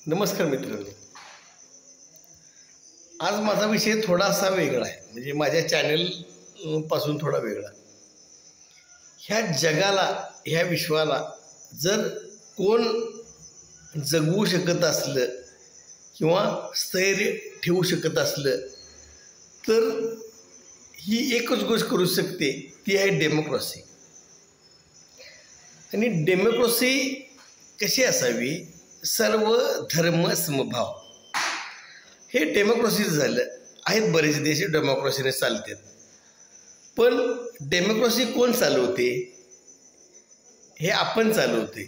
नमस्कार मित्रांनो, आज माझा विषय थोडासा वेगळा आहे. म्हणजे माझ्या चॅनल पासून थोडा वेगळा. ह्या जगाला, ह्या विश्वाला जर कोण जगवू शकत असलं किंवा स्थैर्य ठेवू शकत असलं तर ही एकच गोष्ट करू शकते, ती आहे डेमोक्रसी. आणि डेमोक्रसी कशी असावी? सर्व धर्म समभाव. हे डेमोक्रसीच झालं. आहेत बरेच देश डेमोक्रसीने चालतात, पण डेमोक्रसी कोण चालवते? हे आपण चालवते.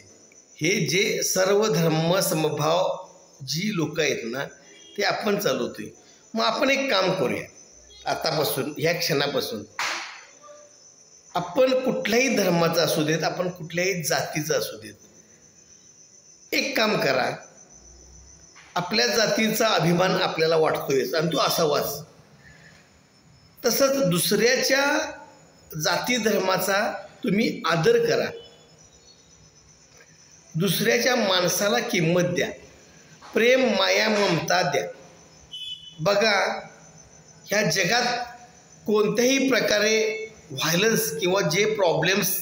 हे जे सर्व धर्म समभाव जी लोक आहेत ना, ते आपण चालवतोय. मग आपण एक काम करूया, आतापासून ह्या क्षणापासून आपण कुठल्याही धर्माचा असू देत, आपण कुठल्याही जातीचा असू देत, एक काम करा. आपल्या जातीचा अभिमान आपल्याला वाटतोय आणि तो असावाच. तसंच दुसऱ्याच्या जाती धर्माचा तुम्ही आदर करा. दुसऱ्याच्या माणसाला किंमत द्या. प्रेम, माया, ममता द्या. बघा, ह्या जगात कोणत्याही प्रकारे व्हायलन्स किंवा जे प्रॉब्लेम्स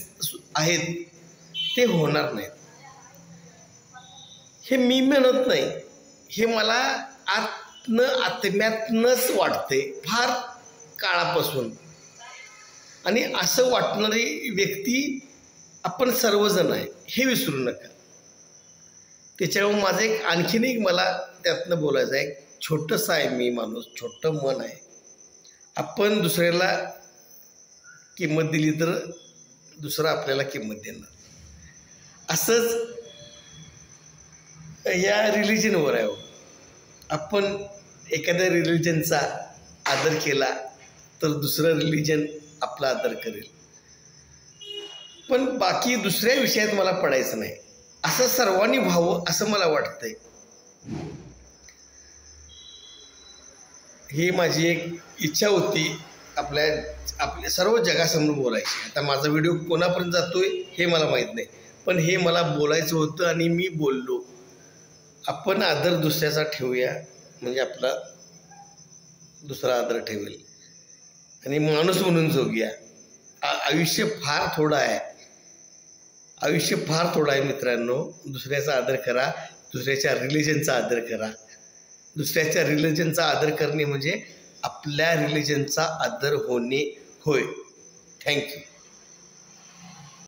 आहेत ते होणार नाहीत. हे मी म्हणत नाही, हे मला आत्म्यातनंच वाटते फार काळापासून. आणि असं वाटणारी व्यक्ती आपण सर्वजण आहे, हे विसरू नका. त्याच्यामुळे माझं एक आणखीन एक मला त्यातनं बोलायचं आहे. छोटंसं आहे मी माणूस, छोटं मन आहे. आपण दुसऱ्याला किंमत दिली तर दुसरा आपल्याला किंमत देणार. असंच या रिलिजनवर आहे. आपण एखाद्या रिलिजनचा आदर केला तर दुसरं रिलिजन आपला आदर करेल. पण बाकी दुसऱ्या विषयात मला पडायचं नाही. असं सर्वांनी व्हावं असं मला वाटतंय. ही माझी एक इच्छा होती आपल्या सर्व जगासमोर बोलायची. आता माझा व्हिडिओ कोणापर्यंत जातोय हे मला माहीत नाही, पण हे मला बोलायचं होतं आणि मी बोललो. आपण आदर दुसऱ्याचा ठेवूया, म्हणजे आपला दुसरा आदर ठेवेल आणि माणूस म्हणून जगूया. आयुष्य फार थोडं आहे. आयुष्य फार थोडं आहे मित्रांनो. दुसऱ्याचा आदर करा, दुसऱ्याच्या रिलिजनचा आदर करा. दुसऱ्याच्या रिलिजनचा आदर करणे म्हणजे आपल्या रिलिजनचा आदर होणे होय. थँक्यू.